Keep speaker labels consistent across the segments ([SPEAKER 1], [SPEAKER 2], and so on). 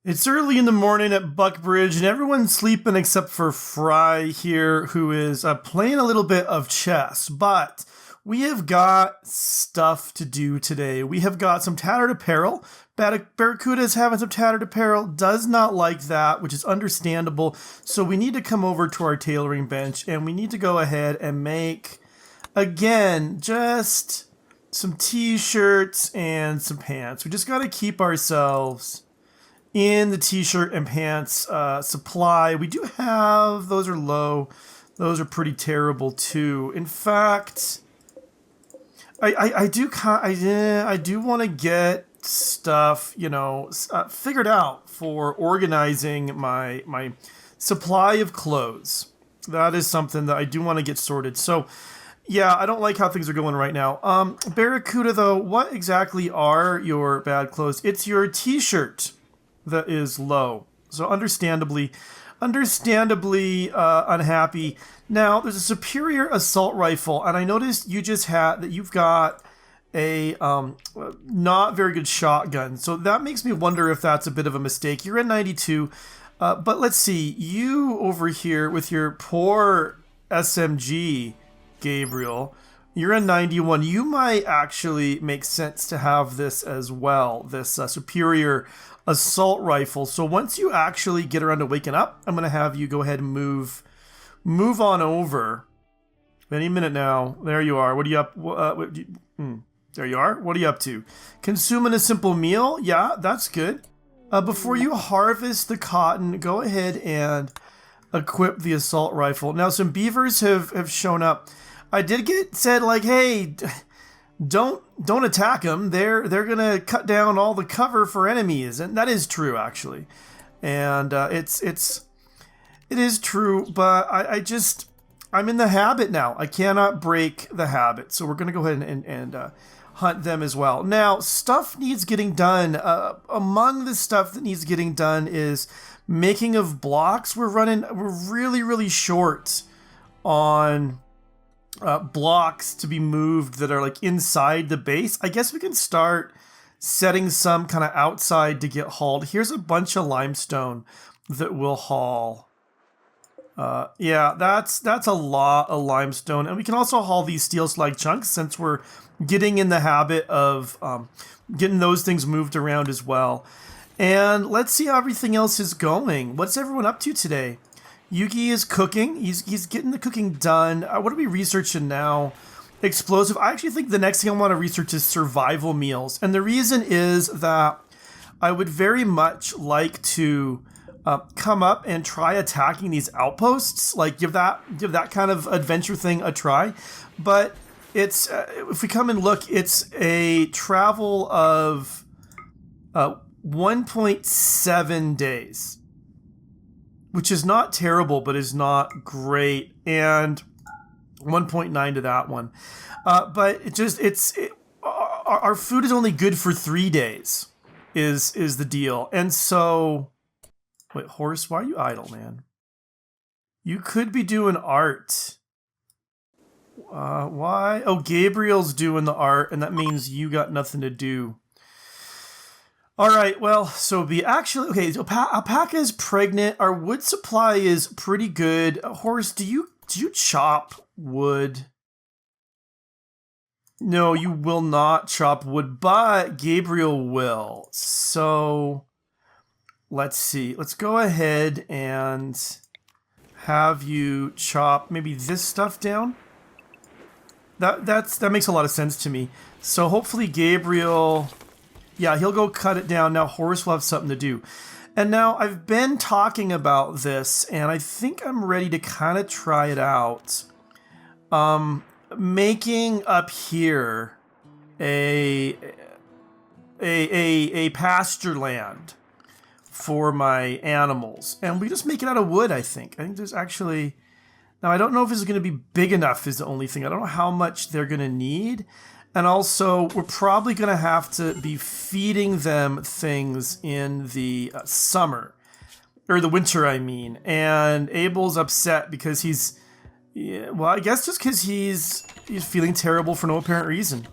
[SPEAKER 1] It's early in the morning at Buckbridge, and everyone's sleeping except for Fry here, who is playing a little bit of chess. But we have got stuff to do today. We have got some tattered apparel. Barracuda is having some tattered apparel, does not like that, which is understandable. So we need to come over to our tailoring bench, and we need to go ahead and make, again, just some t-shirts and some pants. We just got to keep ourselves in the t-shirt and pants supply. We do have, those are low. Those are pretty terrible too. In fact, I do want to get stuff, figured out for organizing my supply of clothes. That is something that I do want to get sorted. So, yeah, I don't like how things are going right now. Barracuda, though, what exactly are your bad clothes? It's your t-shirt that is low. So understandably unhappy. Now, there's a superior assault rifle, and I noticed you just had that you've got a not very good shotgun. So that makes me wonder if that's a bit of a mistake. You're at 92, but let's see. You over here with your poor SMG, Gabriel, you're in 91. You might actually make sense to have this as well, this superior assault rifle. So once you actually get around to waking up, I'm going to have you go ahead and move on over. Any minute now. There you are. What are you up? There you are. What are you up to? Consuming a simple meal? Yeah, that's good. Before you harvest the cotton, go ahead and equip the assault rifle. Now, some beavers have shown up. I did get said, like, hey, don't attack them. They're gonna cut down all the cover for enemies, and that is true actually. And it is true, but I'm in the habit now. I cannot break the habit, so we're gonna go ahead and hunt them as well. Now, stuff needs getting done. Among the stuff that needs getting done is making of blocks. We're really short on blocks to be moved that are like inside the base. I guess we can start setting some kind of outside to get hauled. Here's a bunch of limestone that we'll haul. Yeah, that's a lot of limestone. And we can also haul these steel slag chunks since we're getting in the habit of getting those things moved around as well. And let's see how everything else is going. What's everyone up to today? Yuki is cooking. He's getting the cooking done. What are we researching now? Explosive. I actually think the next thing I want to research is survival meals. And the reason is that I would very much like to come up and try attacking these outposts. Like give that kind of adventure thing a try. But it's if we come and look, it's a travel of 1.7 days. Which is not terrible, but is not great, and 1.9 to that one. But our food is only good for 3 days, is the deal. And so, wait, horse, why are you idle, man? You could be doing art. Why? Oh, Gabriel's doing the art, and that means you got nothing to do. All right, well, so okay, Alpaca is pregnant. Our wood supply is pretty good. Horse, do you chop wood? No, you will not chop wood, but Gabriel will. So let's see. Let's go ahead and have you chop maybe this stuff down. That makes a lot of sense to me. So hopefully Gabriel, yeah, he'll go cut it down. Now Horace will have something to do. And now I've been talking about this, and I think I'm ready to kind of try it out. Making up here a pasture land for my animals. And we just make it out of wood, I think. I think there's actually... Now, I don't know if this is going to be big enough is the only thing. I don't know how much they're going to need. And also, we're probably going to have to be feeding them things in the summer. Or the winter, I mean. And Abel's upset because he's... Yeah, well, I guess just because he's feeling terrible for no apparent reason.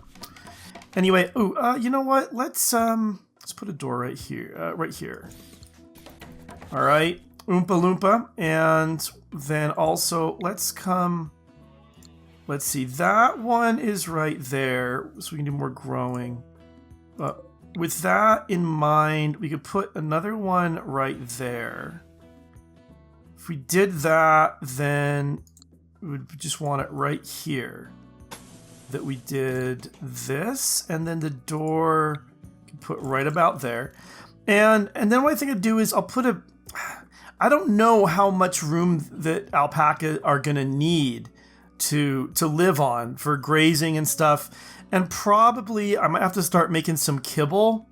[SPEAKER 1] Anyway, you know what? Let's put a door right here. All right, Oompa Loompa. And then also, let's see, that one is right there, so we can do more growing. With that in mind, we could put another one right there. If we did that, then we would just want it right here. That we did this, and then the door can put right about there. And then what I think I'd do is I'll put I don't know how much room that alpaca are gonna need to live on for grazing and stuff. And probably I might have to start making some kibble,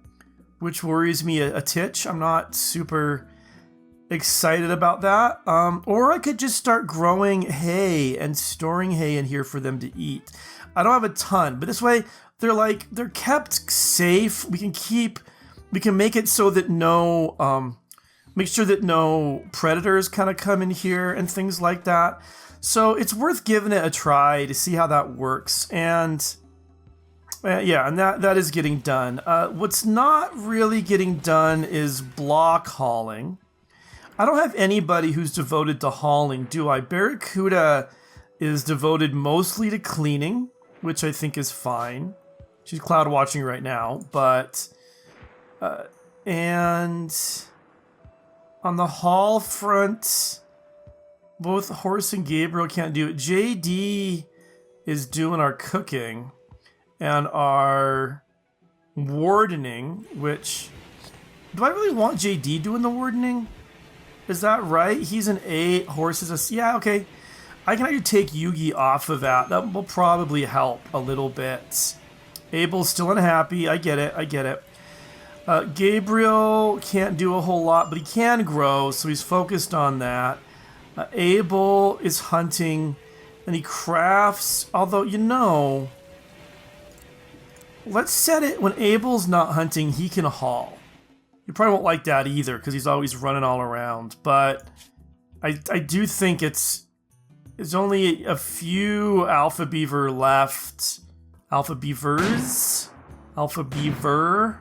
[SPEAKER 1] which worries me a titch. I'm not super excited about that. Or I could just start growing hay and storing hay in here for them to eat. I don't have a ton, but this way they're kept safe. We can make it so that make sure that no predators kind of come in here and things like that. So it's worth giving it a try to see how that works. And yeah, and that is getting done. What's not really getting done is block hauling. I don't have anybody who's devoted to hauling, do I? Barracuda is devoted mostly to cleaning, which I think is fine. She's cloud watching right now, but and on the haul front, both Horse and Gabriel can't do it. JD is doing our cooking and our wardening, which... Do I really want JD doing the wardening? Is that right? He's an 8, Horse is a... Yeah, okay. I can actually take Yugi off of that. That will probably help a little bit. Abel's still unhappy. I get it. Gabriel can't do a whole lot, but he can grow, so he's focused on that. Abel is hunting, and he crafts, although, let's set it when Abel's not hunting, he can haul. You probably won't like that either, because he's always running all around, but I do think there's only a few alpha beaver left. Alpha beavers? Alpha beaver?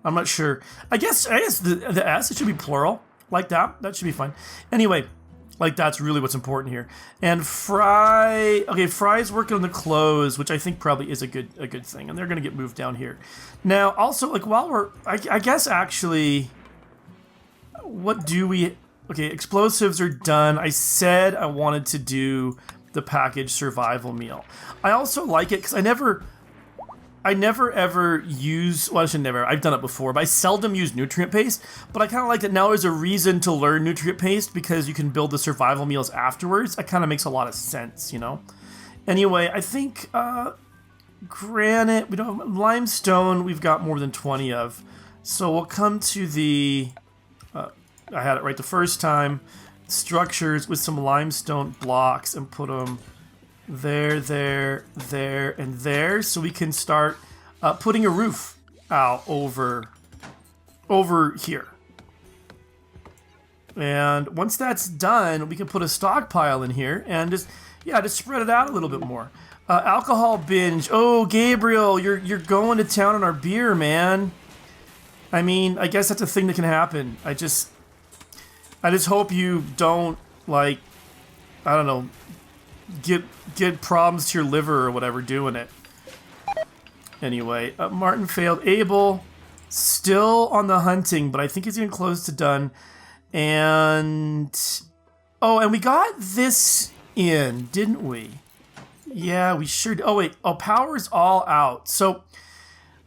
[SPEAKER 1] I'm not sure. I guess the S, it should be plural. Like that. That should be fine. Anyway, like that's really what's important here. And Fry... Okay, Fry's working on the clothes, which I think probably is a good thing. And they're going to get moved down here. Now, also, like, while we're... I guess, actually... What do we... Okay, explosives are done. I said I wanted to do the packaged survival meal. I also like it because I never ever use, well, I should never, I've done it before, but I seldom use nutrient paste, but I kind of like that now there's a reason to learn nutrient paste because you can build the survival meals afterwards. That kind of makes a lot of sense, Anyway, I think granite, we don't have limestone, we've got more than 20 of. So we'll come to the, I had it right the first time, structures with some limestone blocks and put them there, and there, so we can start putting a roof out over here. And once that's done, we can put a stockpile in here and just spread it out a little bit more. Alcohol binge. Oh, Gabriel, you're going to town on our beer, man. I mean, I guess that's a thing that can happen. I just hope you don't, like, I don't know, get problems to your liver or whatever doing it. Anyway, Martin failed. Abel still on the hunting, but I think he's getting close to done. And we got this in, didn't we? Yeah, we sure did. Oh wait, power's all out. So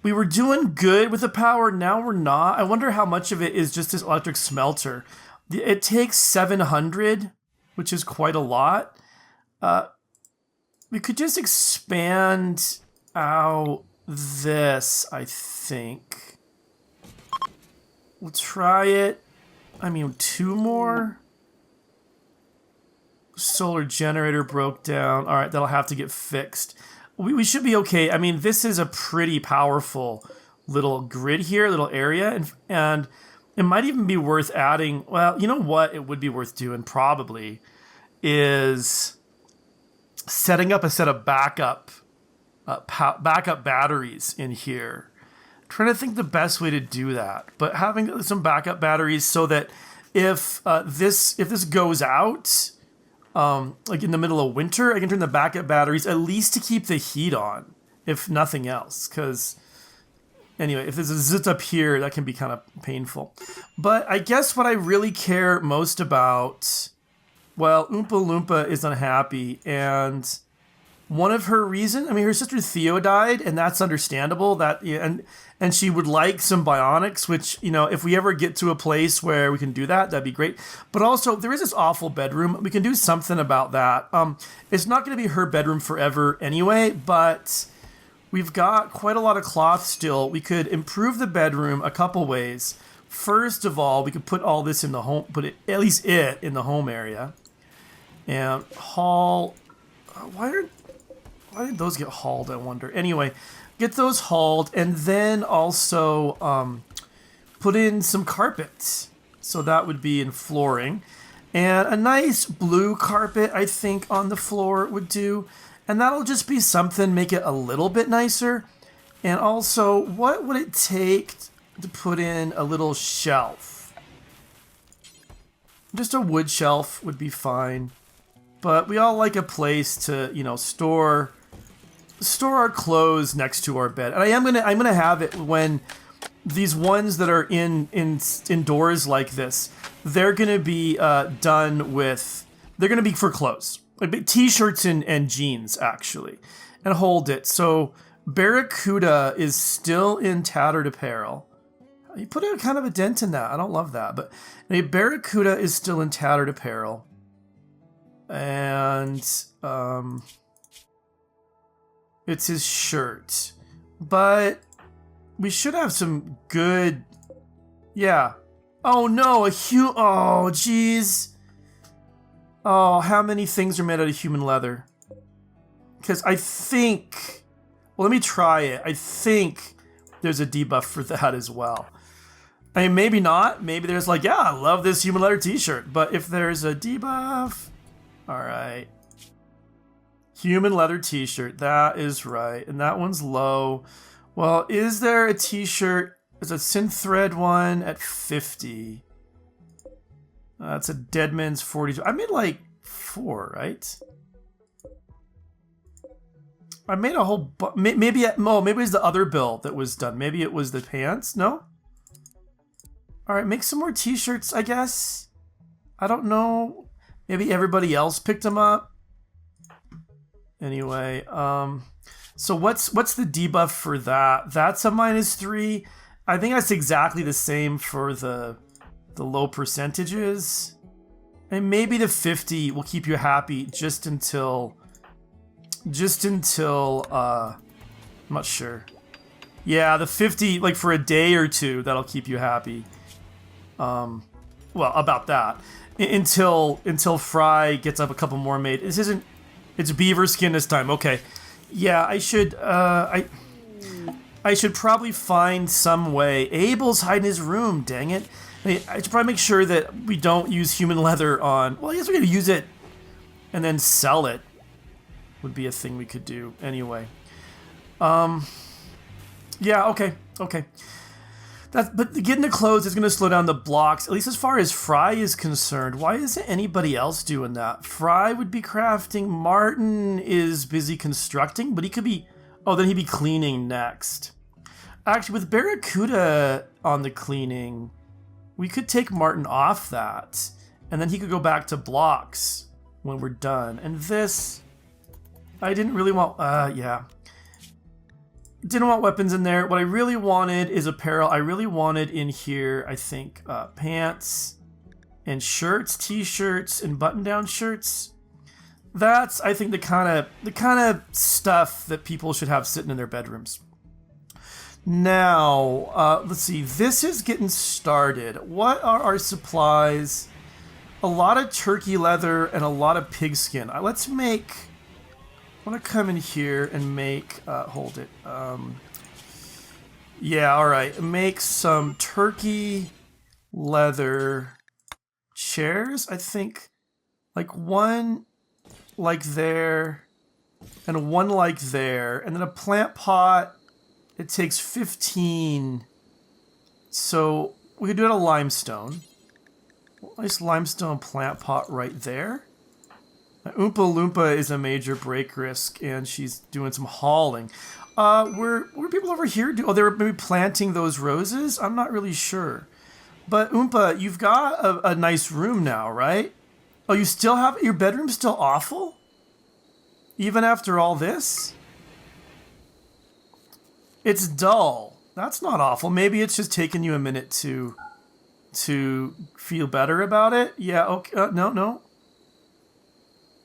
[SPEAKER 1] we were doing good with the power, now we're not. I wonder how much of it is just this electric smelter. It takes 700, which is quite a lot. We could just expand out this, I think. We'll try it. I mean, 2 more? Solar generator broke down. All right, that'll have to get fixed. We should be okay. I mean, this is a pretty powerful little grid here, little area, and it might even be worth adding. Well, you know what it would be worth doing probably is setting up a set of backup batteries in here. I'm trying to think the best way to do that, but having some backup batteries so that if this goes out, like in the middle of winter, I can turn the backup batteries at least to keep the heat on, if nothing else. Because anyway, if there's a zit up here, that can be kind of painful. But I guess what I really care most about, well, Oompa Loompa is unhappy, and one of her reasons, I mean, her sister Theo died, and that's understandable. And she would like some bionics, which, you know, if we ever get to a place where we can do that, that'd be great. But also, there is this awful bedroom. We can do something about that. It's not going to be her bedroom forever anyway, but we've got quite a lot of cloth still. We could improve the bedroom a couple ways. First of all, we could put all this in the home, at least it in the home area. And haul. Why did those get hauled, I wonder? Anyway, get those hauled, and then also put in some carpets. So that would be in flooring. And a nice blue carpet, I think, on the floor would do. And that'll just be something, make it a little bit nicer. And also, what would it take to put in a little shelf? Just a wood shelf would be fine. But we all like a place to, you know, store our clothes next to our bed. And I'm gonna have it when these ones that are indoors like this, they're gonna be done with. They're gonna be for clothes, like t-shirts and jeans actually, and hold it. So Barracuda is still in tattered apparel. You put a kind of a dent in that. I don't love that, but Barracuda is still in tattered apparel. And it's his shirt, but we should have some good, yeah. Oh no, oh geez. Oh, how many things are made out of human leather? Because I think, well, let me try it. I think there's a debuff for that as well. I mean, maybe not. Maybe there's like, yeah, I love this human leather t-shirt. But if there's a debuff, all right. Human leather t-shirt, that is right. And that one's low. Well, is there a t-shirt? There's a synth thread one at 50. That's a Deadman's 42. I made like 4, right? I made a whole maybe it was the other build that was done. Maybe it was the pants. No? All right, make some more t-shirts, I guess. I don't know. Maybe everybody else picked them up. Anyway, so what's the debuff for that? That's a -3. I think that's exactly the same for the low percentages. And maybe the 50 will keep you happy just until I'm not sure. Yeah, the 50, like for a day or two, that'll keep you happy. Well, about that. Until Fry gets up a couple more made. It's beaver skin this time. Okay. Yeah, I should probably find some way. Abel's hiding his room, dang it. I should probably make sure that we don't use human leather on... Well, I guess we're going to use it and then sell it. Would be a thing we could do. Anyway. Yeah, okay. But getting the clothes is going to slow down the blocks, at least as far as Fry is concerned. Why isn't anybody else doing that? Fry would be crafting. Martin is busy constructing, but he could be... Oh, then he'd be cleaning next. Actually, with Barracuda on the cleaning, we could take Martin off that, and then he could go back to blocks when we're done. And this... I didn't really want... yeah. Didn't want weapons in there. What I really wanted is apparel. I really wanted in here, I think, pants and shirts, t-shirts, and button-down shirts. That's, I think, the kind of stuff that people should have sitting in their bedrooms. Now, let's see. This is getting started. What are our supplies? A lot of turkey leather and a lot of pigskin. Let's make... I want to come in here and make, hold it. Yeah, all right. Make some turkey leather chairs, I think. Like one like there and one like there. And then a plant pot, it takes 15. So we could do it out of limestone. Nice limestone plant pot right there. Oompa Loompa is a major break risk, and she's doing some hauling. Were people over here do? Oh, they were maybe planting those roses? I'm not really sure. But Oompa, you've got a nice room now, right? Oh, you still have... Your bedroom's still awful? Even after all this? It's dull. That's not awful. Maybe it's just taking you a minute to feel better about it. Yeah, okay. No.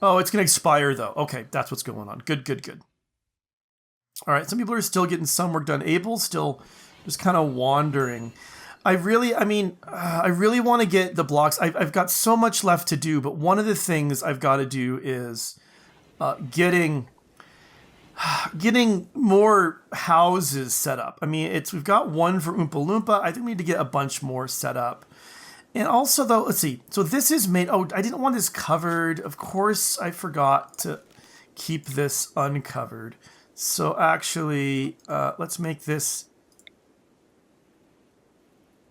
[SPEAKER 1] Oh, it's going to expire, though. Okay, that's what's going on. Good. All right, some people are still getting some work done. Abel's still just kind of wandering. I really want to get the blocks. I've got so much left to do, but one of the things I've got to do is getting more houses set up. I mean, we've got one for Oompa Loompa. I think we need to get a bunch more set up. And also, though, let's see. So this is made... Oh, I didn't want this covered. Of course, I forgot to keep this uncovered. So actually, let's make this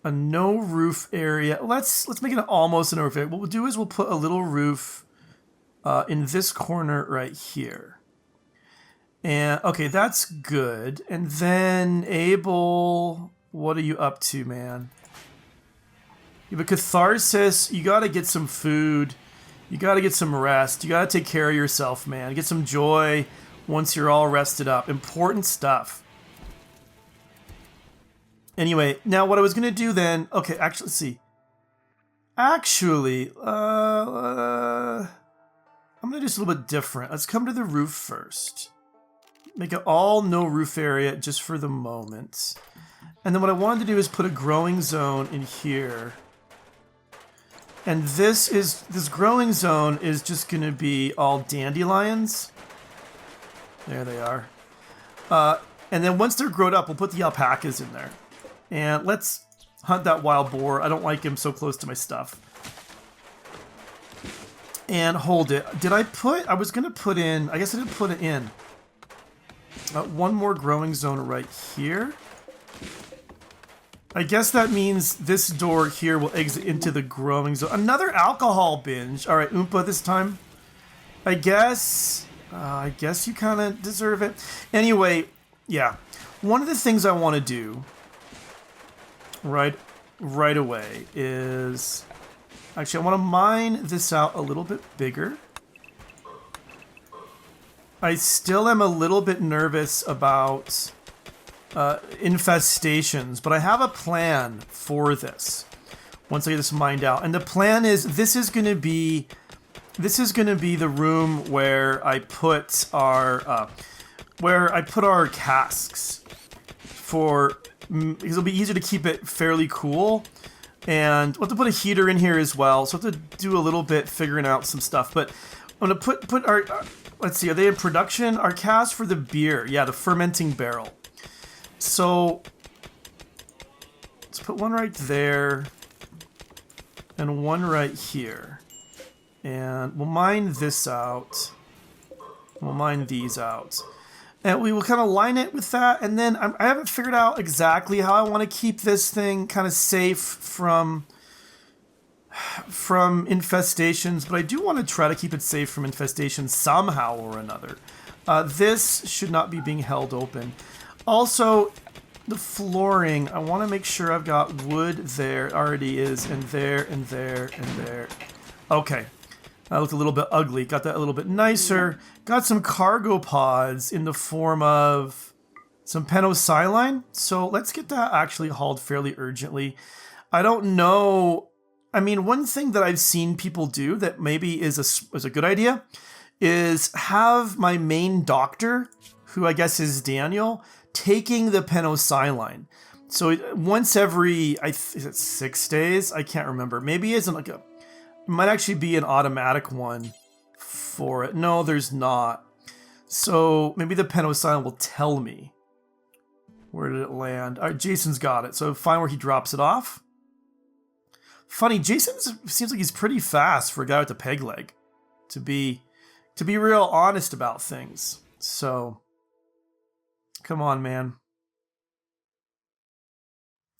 [SPEAKER 1] a no roof area. Let's make it almost a no roof area. What we'll do is we'll put a little roof in this corner right here. And, okay, that's good. And then, Abel, what are you up to, man? You have a catharsis. You got to get some food. You got to get some rest. You got to take care of yourself, man. Get some joy once you're all rested up. Important stuff. Anyway, now what I was going to do then... Okay, actually, let's see. Actually, I'm going to do this a little bit different. Let's come to the roof first. Make it all no roof area just for the moment. And then what I wanted to do is put a growing zone in here. And this growing zone is just going to be all dandelions. There they are. And then once they're grown up, we'll put the alpacas in there. And let's hunt that wild boar. I don't like him so close to my stuff. And hold it. I was going to put in... I guess I didn't put it in. One more growing zone right here. I guess that means this door here will exit into the growing zone. Another alcohol binge. All right, Oompa this time. I guess you kind of deserve it. Anyway, yeah. One of the things I want to do right away is... Actually, I want to mine this out a little bit bigger. I still am a little bit nervous about... infestations, but I have a plan for this once I get this mined out. And the plan is this is going to be the room where I put our casks because it'll be easier to keep it fairly cool. And we'll have to put a heater in here as well, so I have to do a little bit figuring out some stuff. But I'm gonna put our let's see, are they in production? Our casks for the beer, yeah, the fermenting barrel. So, let's put one right there, and one right here. And we'll mine this out. We'll mine these out. And we will kind of line it with that, and then I haven't figured out exactly how I want to keep this thing kind of safe from infestations, but I do want to try to keep it safe from infestations somehow or another. This should not be being held open. Also, the flooring, I want to make sure I've got wood there. It already is, and there, and there, and there. Okay. That looked a little bit ugly. Got that a little bit nicer. Got some cargo pods in the form of some pentosilene. So let's get that actually hauled fairly urgently. I don't know. I mean, one thing that I've seen people do that maybe is a good idea is have my main doctor, who I guess is Daniel, taking the pentosilene. So once every, is it 6 days? I can't remember. Maybe it isn't like it might actually be an automatic one for it. No, there's not. So maybe the pentosilene will tell me. Where did it land? All right, Jason's got it. So find where he drops it off. Funny, Jason seems like he's pretty fast for a guy with a peg leg. To be real honest about things. So, come on, man.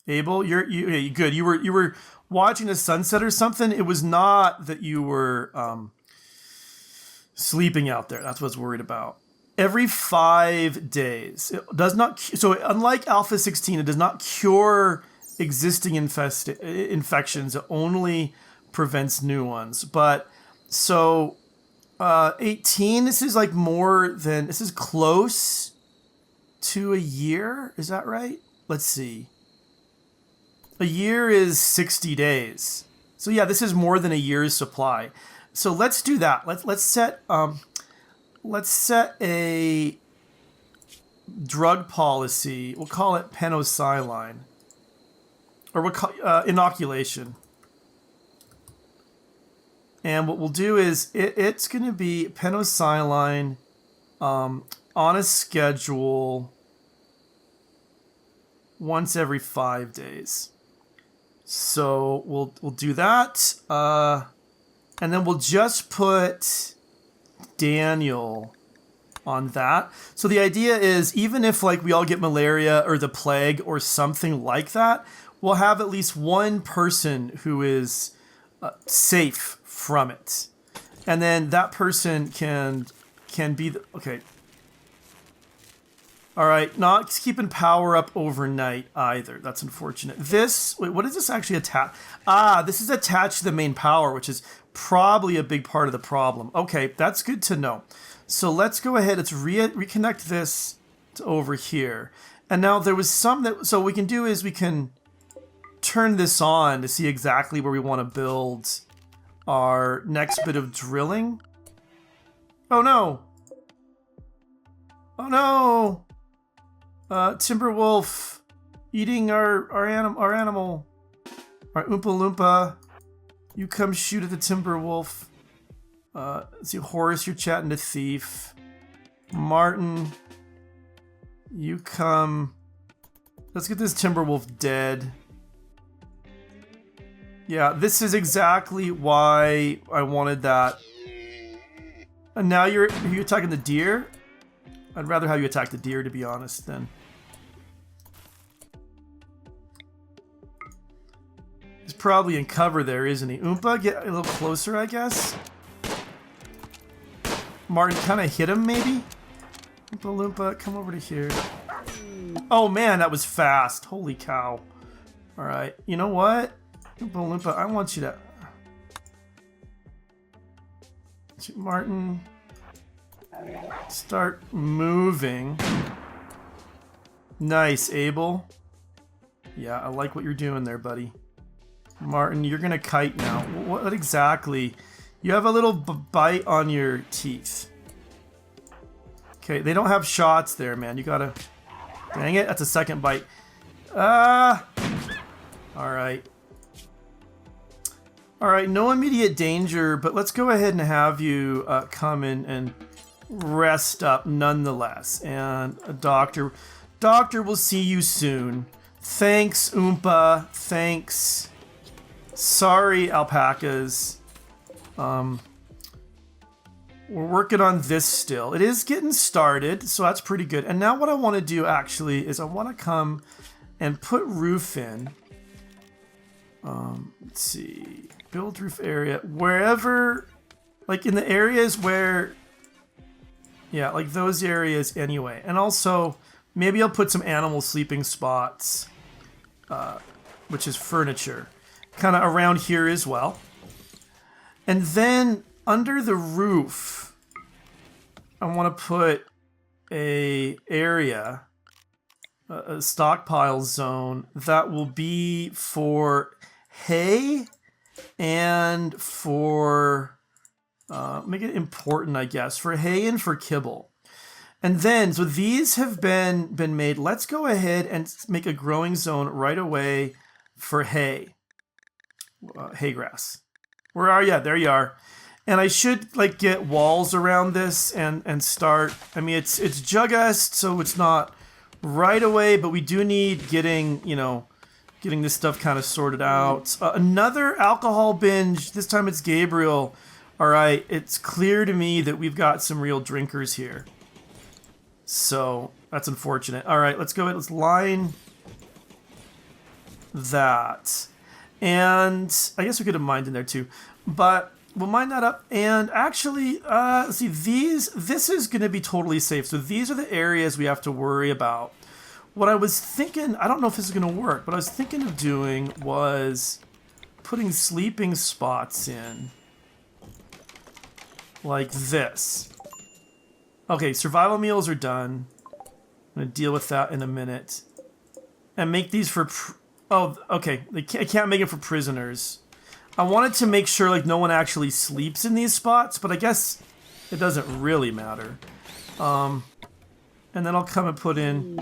[SPEAKER 1] Abel, you good. You were watching a sunset or something. It was not that you were sleeping out there. That's what I was worried about. Every 5 days. It does not. So unlike Alpha 16, it does not cure existing infections. It only prevents new ones. But so 18. This is like more than. This is close to a year. Is that right? Let's see. A year is 60 days. So yeah, this is more than a year's supply. So let's do that. Let's set a drug policy. We'll call it penicillin, or we'll call inoculation. And what we'll do is it's going to be penicillin on a schedule once every 5 days. So we'll do that, and then we'll just put Daniel on that. So the idea is, even if like we all get malaria or the plague or something like that, we'll have at least one person who is safe from it, and then that person can be okay. All right, not keeping power up overnight either. That's unfortunate. Wait, what is this actually attached? This is attached to the main power, which is probably a big part of the problem. Okay, that's good to know. So let's go ahead. Let's reconnect this to over here. And now there was some that, so what we can do is we can turn this on to see exactly where we want to build our next bit of drilling. Oh no. Oh no. Timberwolf eating our animal. All right, Oompa Loompa, you come shoot at the Timberwolf. Let's see, Horace, you're chatting to Thief. Martin, you come. Let's get this Timberwolf dead. Yeah, this is exactly why I wanted that. And now you're attacking the deer? I'd rather have you attack the deer, to be honest, then. He's probably in cover there, isn't he? Oompa, get a little closer, I guess. Martin, kind of hit him, maybe? Oompa Loompa, come over to here. Oh man, that was fast. Holy cow. Alright, you know what? Oompa Loompa, I want you to... Martin... Start moving. Nice, Abel. Yeah, I like what you're doing there, buddy. Martin, you're gonna kite now. What exactly? You have a little bite on your teeth. Okay, they don't have shots there, man. You gotta... Dang it, that's a second bite. Alright. Alright, no immediate danger, but let's go ahead and have you come in and rest up nonetheless. And a doctor will see you soon. Thanks, Oompa. Thanks. Sorry, alpacas. We're working on this still. It is getting started, so that's pretty good. And now what I want to do actually is I want to come and put roof in. Let's see. Build roof area. Wherever, like in the areas where, yeah, like those areas anyway. And also, maybe I'll put some animal sleeping spots, which is furniture, kind of around here as well. And then under the roof, I want to put a area, a stockpile zone that will be for hay and for, make it important, I guess, for hay and for kibble. And then, so these have been made. Let's go ahead and make a growing zone right away for hay. Hay grass. Where are you? There you are. And I should like get walls around this and start. I mean, it's Jugust, so it's not right away, but we do need getting this stuff kind of sorted out. Another alcohol binge. This time it's Gabriel. All right, it's clear to me that we've got some real drinkers here. So that's unfortunate. All right, let's go ahead. Let's line that. And I guess we could have mined in there too. But we'll mine that up. And actually, let's see, this is going to be totally safe. So these are the areas we have to worry about. What I was thinking, I don't know if this is going to work, but I was thinking of doing was putting sleeping spots in. Like this. Okay, survival meals are done. I'm going to deal with that in a minute. And make these for... oh, okay. I can't make it for prisoners. I wanted to make sure like no one actually sleeps in these spots, but I guess it doesn't really matter. And then I'll come and put in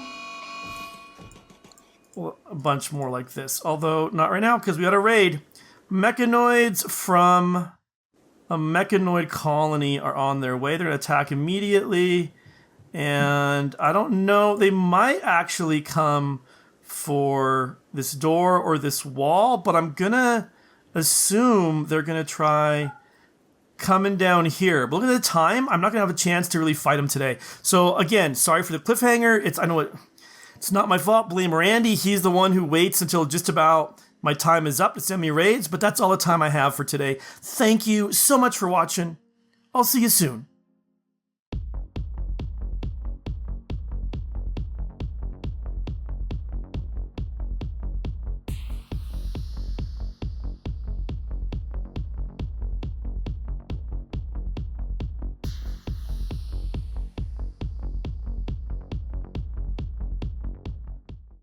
[SPEAKER 1] a bunch more like this. Although, not right now, because we got a raid. Mechanoids from a mechanoid colony are on their way. They're going to attack immediately. And I don't know. They might actually come for this door or this wall, but I'm going to assume they're going to try coming down here. But look at the time. I'm not going to have a chance to really fight them today. So again, sorry for the cliffhanger. I know it's not my fault. Blame Randy. He's the one who waits until just about my time is up to send me raids, but that's all the time I have for today. Thank you so much for watching. I'll see you soon.